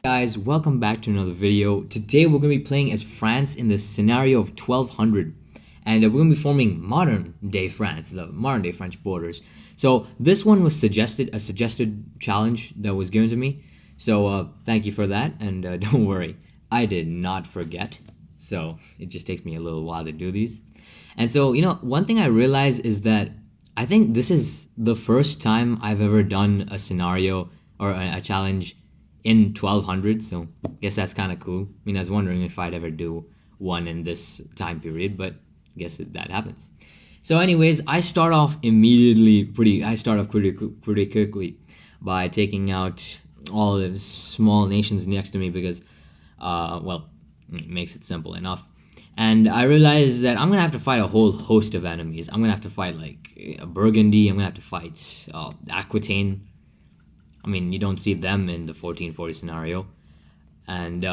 Guys, welcome back to another video. Today we're going to be playing as France in the scenario of 1200, and we're going to be forming modern day France, the modern day French borders. So this one was a suggested challenge that was given to me. So thank you for that, and don't worry, I did not forget. So it just takes me a little while to do these. And so, one thing I realized is that I think this is the first time I've ever done a scenario or a challenge in 1200, so I guess that's kind of cool. I mean, I was wondering if I'd ever do one in this time period, but I guess that happens. So anyways, I start off pretty quickly by taking out all the small nations next to me because well, it makes it simple enough. And I realized that I'm gonna have to fight a whole host of enemies. I'm gonna have to fight like Burgundy. I'm gonna have to fight Aquitaine. I mean, you don't see them in the 1440 scenario. And,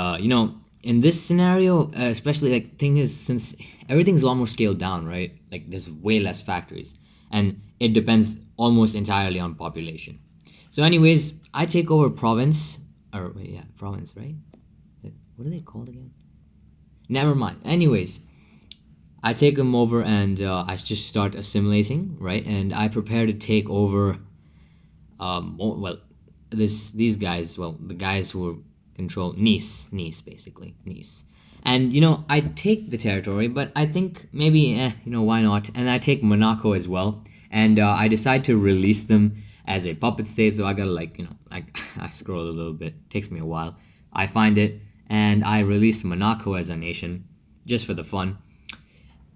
in this scenario, especially, like, thing is, since everything's a lot more scaled down, right? Like, there's way less factories. And it depends almost entirely on population. So, anyways, I take over province. Or, wait, yeah, province, right? What are they called again? Never mind. Anyways, I take them over and I just start assimilating, right? And I prepare to take over, well, these guys, well, the guys who control Nice basically, Nice. And I take the territory, but I think maybe why not? And I take Monaco as well, and I decide to release them as a puppet state. So I gotta I scroll a little bit. It takes me a while. I find it, and I release Monaco as a nation just for the fun,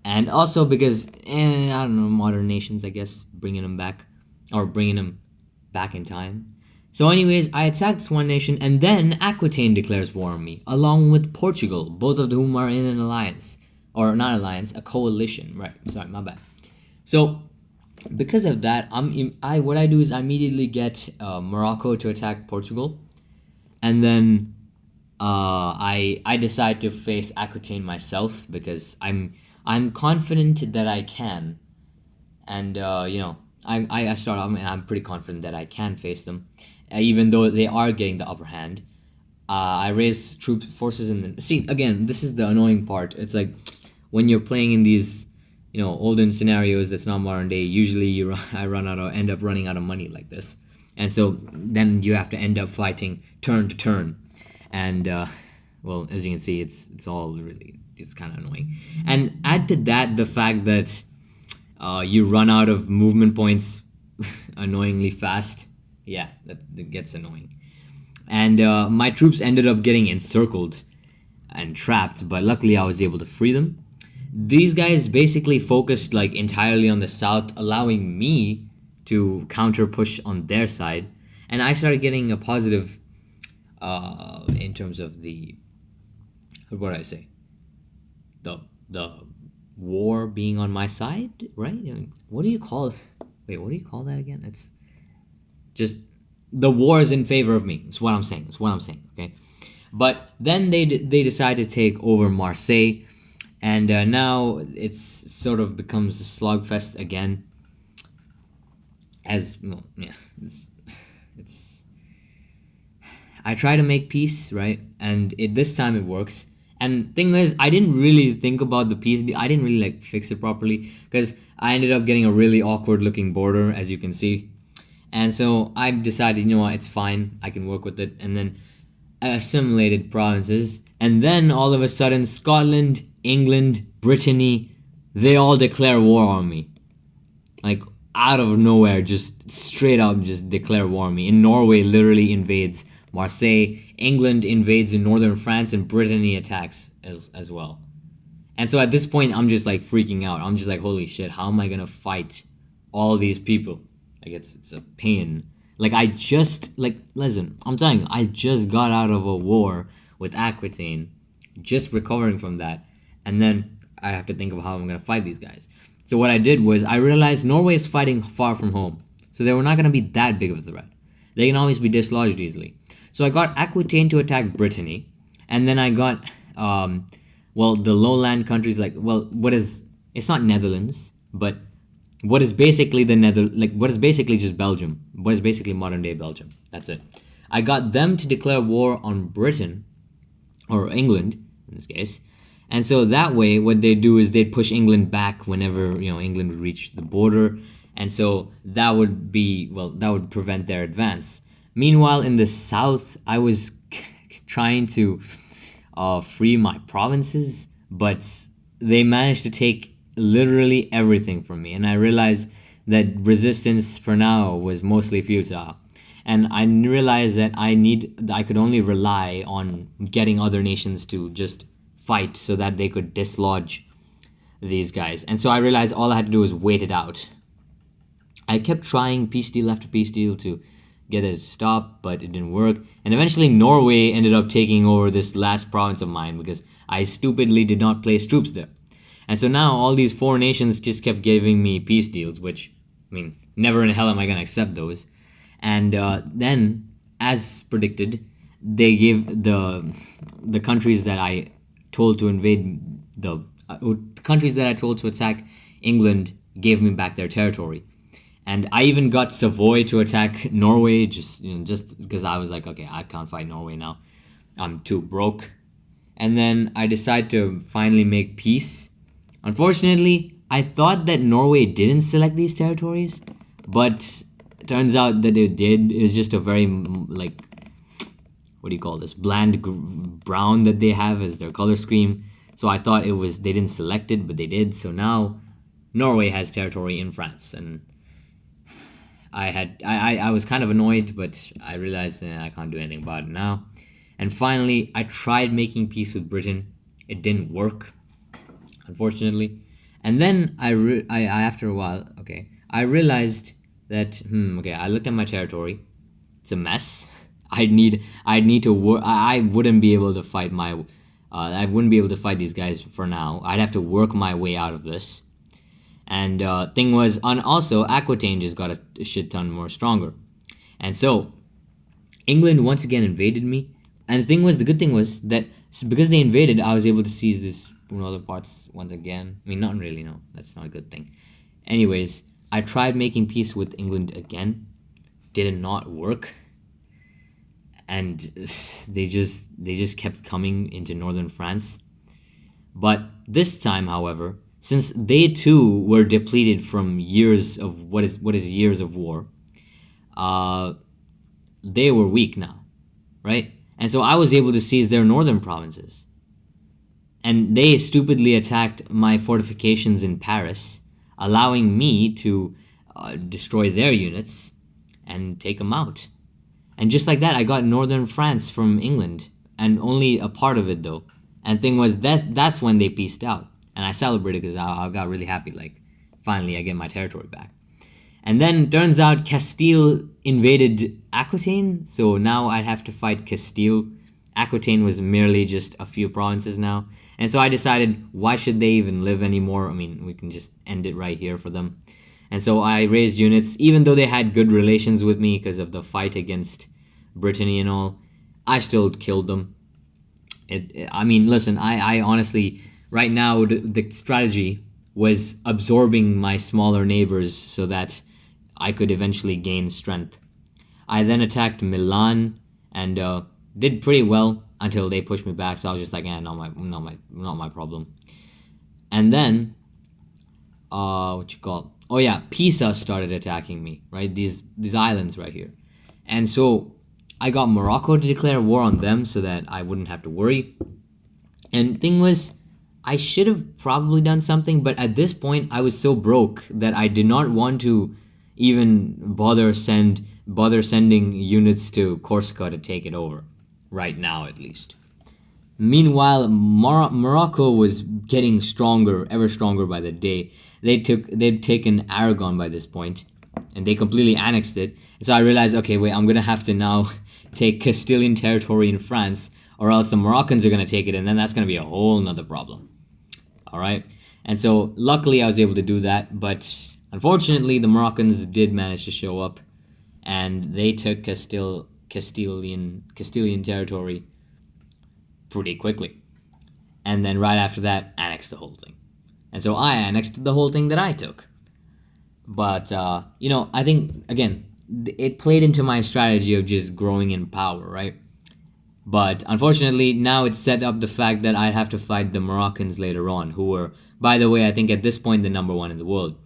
and also because I don't know, modern nations, I guess, bringing them back or bringing them back in time. So anyways, I attack this one nation, and then Aquitaine declares war on me, along with Portugal, both of whom are in an alliance. Or not alliance, a coalition. Right, sorry, my bad. So, because of that, what I do is I immediately get Morocco to attack Portugal, and then I decide to face Aquitaine myself because I'm confident that I can, and I start off and I'm pretty confident that I can face them, even though they are getting the upper hand. I raise troop forces and see again. This is the annoying part. It's like when you're playing in these, olden scenarios that's not modern day. Usually, end up running out of money like this, and so then you have to end up fighting turn to turn, and well, as you can see, it's kind of annoying. And add to that the fact that you run out of movement points annoyingly fast. Yeah, that gets annoying. And my troops ended up getting encircled and trapped, but luckily I was able to free them. These guys basically focused like entirely on the south, allowing me to counter push on their side, and I started getting a positive in terms of the what do I say, the war being on my side, right? I mean, what do you call that again? It's just the war is in favor of me. It's what I'm saying. Okay, but then they decide to take over Marseille, and now it's sort of becomes a slugfest again. As well, yeah, it's I try to make peace, right, and this time it works. And thing is, I didn't really think about the peace. I didn't really like fix it properly because I ended up getting a really awkward looking border, as you can see. And so I decided, what, it's fine. I can work with it. And then I assimilated provinces. And then all of a sudden, Scotland, England, Brittany, they all declare war on me. Like, out of nowhere, just straight up just declare war on me. And Norway literally invades Marseille. England invades in northern France, and Brittany attacks as well. And so at this point, I'm just like freaking out. I'm just like, holy shit, how am I gonna fight all these people? Like, it's a pain. Like, listen, I'm telling you, I just got out of a war with Aquitaine, just recovering from that, and then I have to think of how I'm gonna fight these guys. So what I did was I realized Norway is fighting far from home, so they were not gonna be that big of a threat. They can always be dislodged easily. So I got Aquitaine to attack Brittany, and then I got the lowland countries it's not Netherlands, but what is basically just Belgium, what is basically modern day Belgium. That's it. I got them to declare war on Britain, or England in this case. And so that way, what they do is they'd push England back whenever England would reach the border, and so that would be that would prevent their advance. Meanwhile, in the south, I was trying to free my provinces, but they managed to take literally everything from me, and I realized that resistance for now was mostly futile. And I realized that I could only rely on getting other nations to just fight so that they could dislodge these guys. And so I realized all I had to do was wait it out. I kept trying peace deal after peace deal to get it to stop, but it didn't work. And eventually Norway ended up taking over this last province of mine because I stupidly did not place troops there. And so now all these four nations just kept giving me peace deals, which, I mean, never in hell am I going to accept those. And then, as predicted, they gave the countries that I told to invade the countries that I told to attack England gave me back their territory. And I even got Savoy to attack Norway just because I was like, okay, I can't fight Norway now. I'm too broke. And then I decided to finally make peace. Unfortunately, I thought that Norway didn't select these territories, but it turns out that it did. It's just a very, like, what do you call this? Bland brown that they have as their color scheme. So I thought they didn't select it, but they did. So now Norway has territory in France, and I was kind of annoyed, but I realized I can't do anything about it now. And finally, I tried making peace with Britain. It didn't work, unfortunately. And then I after a while, I realized that I looked at my territory. It's a mess. I'd need to work. I wouldn't be able to fight I wouldn't be able to fight these guys for now. I'd have to work my way out of this. And thing was, also Aquitaine just got a shit ton more stronger. And so England once again invaded me. And the good thing was that because they invaded, I was able to seize this other parts once again. I mean, not really, no. That's not a good thing. Anyways, I tried making peace with England again. Did not work. And they just kept coming into northern France. But this time, however, since they too were depleted from years of what is years of war, they were weak now, right? And so I was able to seize their northern provinces. And they stupidly attacked my fortifications in Paris, allowing me to destroy their units and take them out. And just like that, I got northern France from England, and only a part of it though. And thing was, that's when they peaced out. And I celebrated because I got really happy, like, finally I get my territory back. And then turns out Castile invaded Aquitaine, so now I'd have to fight Castile. Aquitaine was merely just a few provinces now. And so I decided, why should they even live anymore? I mean, we can just end it right here for them. And so I raised units, even though they had good relations with me because of the fight against Brittany and all, I still killed them. I mean, listen, I honestly, right now, the strategy was absorbing my smaller neighbors so that I could eventually gain strength. I then attacked Milan and did pretty well until they pushed me back. So I was just like, not my problem. And then, Pisa started attacking me, right? These islands right here, and so I got Morocco to declare war on them so that I wouldn't have to worry. And thing was, I should have probably done something, but at this point I was so broke that I did not want to even bother sending units to Corsica to take it over, right now at least. Meanwhile, Morocco was getting stronger, ever stronger by the day. They'd taken Aragon by this point, and they completely annexed it. And so I realized, okay, wait, I'm gonna have to now take Castilian territory in France, or else the Moroccans are gonna take it, and then that's gonna be a whole nother problem. All right, and so luckily I was able to do that, but unfortunately the Moroccans did manage to show up, and they took Castilian territory pretty quickly, and then right after that annexed the whole thing. And so I annexed the whole thing that I took. But I think, again, it played into my strategy of just growing in power, right? But unfortunately, now it set up the fact that I'd have to fight the Moroccans later on, who were, by the way, I think at this point the number one in the world.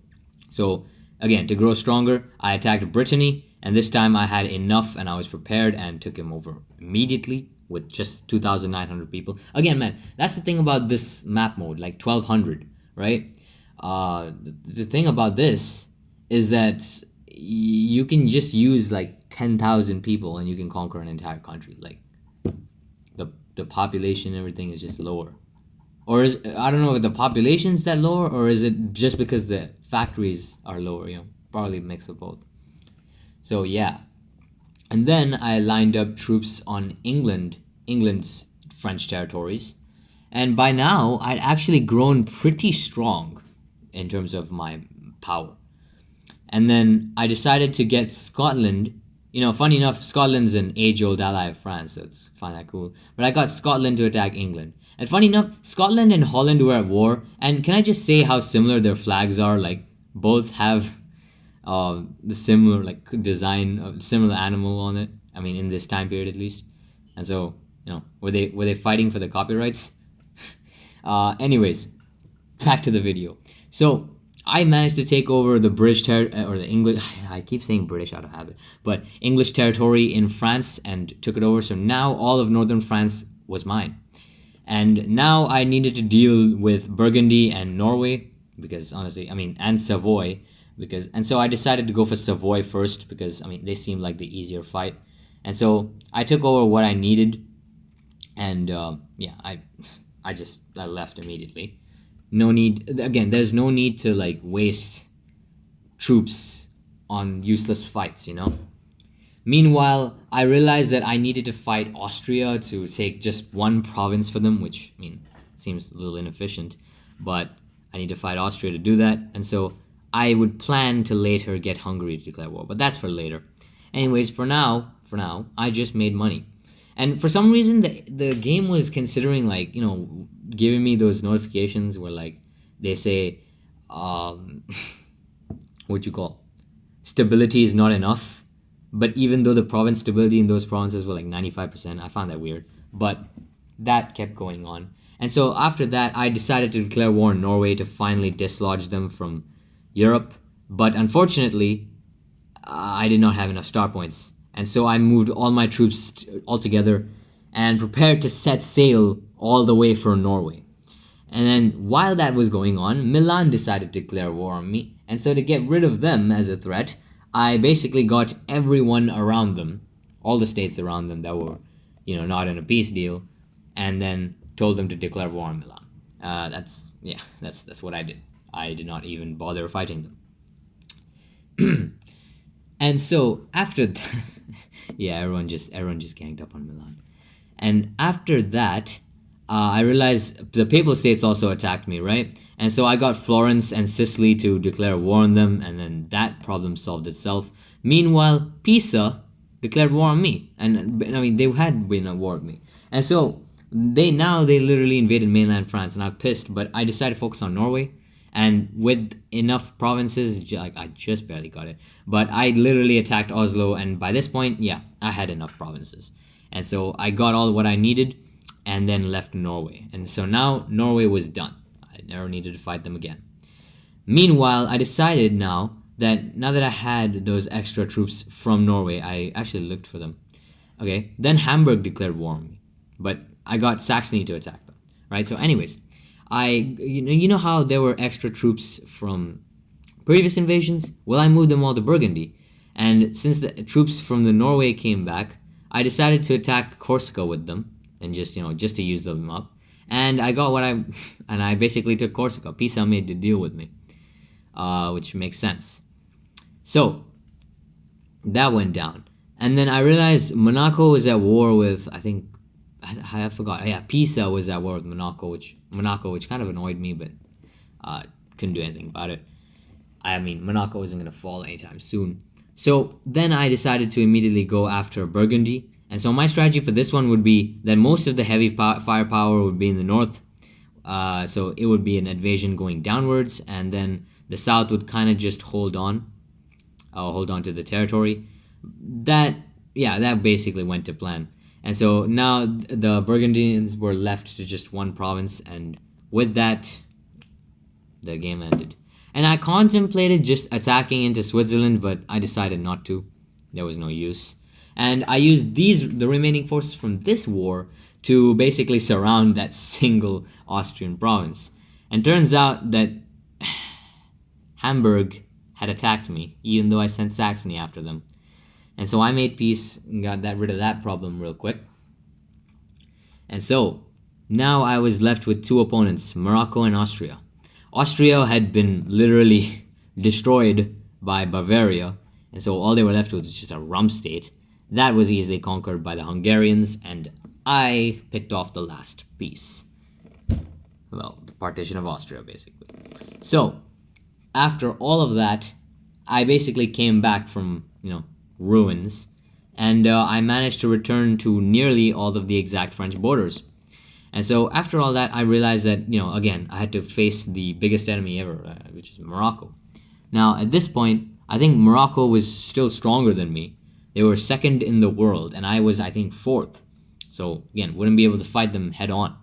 So again, to grow stronger, I attacked Brittany, and this time I had enough and I was prepared and took him over immediately with just 2,900 people. Again, man, that's the thing about this map mode, like 1,200, right? The thing about this is that you can just use like 10,000 people and you can conquer an entire country. Like the population and everything is just lower. Or is, I don't know if the population's that lower, or is it just because the factories are lower, probably a mix of both. So yeah. And then I lined up troops on England's French territories. And by now I'd actually grown pretty strong in terms of my power. And then I decided to get Scotland. Funny enough, Scotland's an age-old ally of France, so it's find that cool. But I got Scotland to attack England. And funny enough, Scotland and Holland were at war. And can I just say how similar their flags are? Like, both have the similar design of similar animal on it. I mean, in this time period at least. And so, were they fighting for the copyrights? Anyways, back to the video. So I managed to take over the British or the English. I keep saying British out of habit, but English territory in France and took it over. So now all of northern France was mine, and now I needed to deal with Burgundy and Norway because honestly, and Savoy and so I decided to go for Savoy first because they seemed like the easier fight, and so I took over what I needed, and I left immediately. No need, again, there's no need to waste troops on useless fights. Meanwhile, I realized that I needed to fight Austria to take just one province for them, which seems a little inefficient, but I need to fight Austria to do that, and so I would plan to later get Hungary to declare war, but that's for later. Anyways, for now I just made money. And for some reason, the game was considering giving me those notifications where they say, stability is not enough. But even though the province stability in those provinces were 95%, I found that weird. But that kept going on. And so after that, I decided to declare war on Norway to finally dislodge them from Europe. But unfortunately, I did not have enough star points. And so I moved all my troops all together and prepared to set sail all the way for Norway. And then while that was going on, Milan decided to declare war on me. And so to get rid of them as a threat, I basically got everyone around them, all the states around them that were, not in a peace deal, and then told them to declare war on Milan. That's what I did. I did not even bother fighting them. And so after that, everyone just ganged up on Milan. And after that, I realized the Papal States also attacked me, right? And so I got Florence and Sicily to declare war on them, and then that problem solved itself. Meanwhile, Pisa declared war on me, and they had been at war with me. And so they literally invaded mainland France, and I'm pissed, but I decided to focus on Norway. And with enough provinces, I just barely got it. But I literally attacked Oslo, and by this point, I had enough provinces. And so I got all what I needed, and then left Norway. And so now Norway was done. I never needed to fight them again. Meanwhile, I decided now that I had those extra troops from Norway, I actually looked for them. Okay, then Hamburg declared war on me. But I got Saxony to attack them, right? So anyways, you know how there were extra troops from previous invasions? Well, I moved them all to Burgundy. And since the troops from the Norway came back, I decided to attack Corsica with them and just to use them up. And I got and I basically took Corsica. Pisa made the deal with me, which makes sense. So that went down. And then I realized Monaco was at war with, I forgot. Yeah, Pisa was at war with Monaco, which kind of annoyed me, but couldn't do anything about it. Monaco isn't going to fall anytime soon. So then I decided to immediately go after Burgundy. And so my strategy for this one would be that most of the heavy firepower would be in the north. So it would be an invasion going downwards, and then the south would kind of just hold on to the territory. that, yeah, that basically went to plan. And so now the Burgundians were left to just one province, and with that, the game ended. And I contemplated just attacking into Switzerland, but I decided not to. There was no use. And I used the remaining forces from this war to basically surround that single Austrian province. And turns out that Hamburg had attacked me, even though I sent Saxony after them. And so I made peace and got rid of that problem real quick. And so now I was left with two opponents, Morocco and Austria. Austria had been literally destroyed by Bavaria, and so all they were left with was just a rump state. That was easily conquered by the Hungarians, and I picked off the last piece. Well, the partition of Austria, basically. So, after all of that, I basically came back from, ruins, and I managed to return to nearly all of the exact French borders. And so after all that, I realized that, again, I had to face the biggest enemy ever, which is Morocco. Now, at this point, I think Morocco was still stronger than me. They were second in the world, and I was, I think, fourth. So, again, wouldn't be able to fight them head on.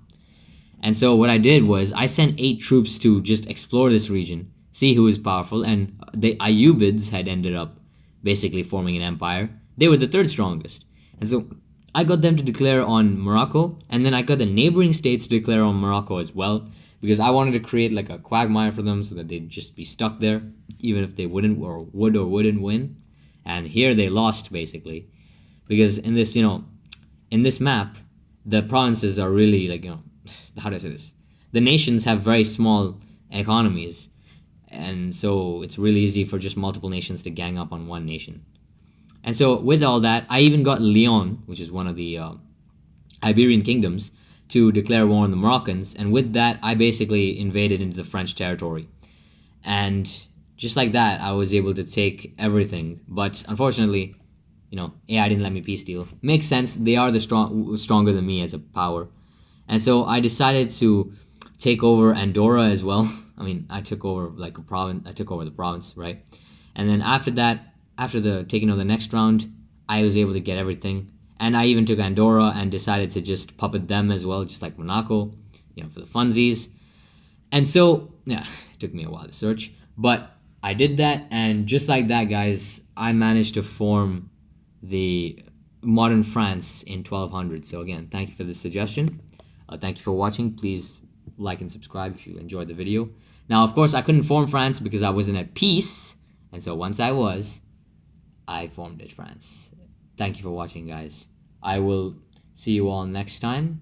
And so what I did was I sent 8 troops to just explore this region, see who was powerful, and the Ayyubids had ended up basically forming an empire. They were the third strongest. And so I got them to declare on Morocco, and then I got the neighboring states to declare on Morocco as well, because I wanted to create like a quagmire for them so that they'd just be stuck there, even if they wouldn't or wouldn't win. And here they lost, basically, because in this, in this map, the provinces are really like, how do I say this? The nations have very small economies, and so it's really easy for just multiple nations to gang up on one nation. And so with all that, I even got Leon, which is one of the Iberian kingdoms, to declare war on the Moroccans. And with that, I basically invaded into the French territory. And just like that, I was able to take everything. But unfortunately, AI didn't let me peace deal. Makes sense. They are stronger than me as a power. And so I decided to take over Andorra as well. I mean, I took over like a province. I took over the province, right? And then after that, after the taking of the next round, I was able to get everything. And I even took Andorra and decided to just puppet them as well, just like Monaco, for the funsies. And so, yeah, it took me a while to search. But I did that, and just like that, guys, I managed to form the modern France in 1200. So again, thank you for the suggestion. Thank you for watching. Please like and subscribe if you enjoyed the video. Now, of course, I couldn't form France because I wasn't at peace. And so once I was, I formed it, France. Thank you for watching, guys. I will see you all next time.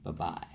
Bye-bye.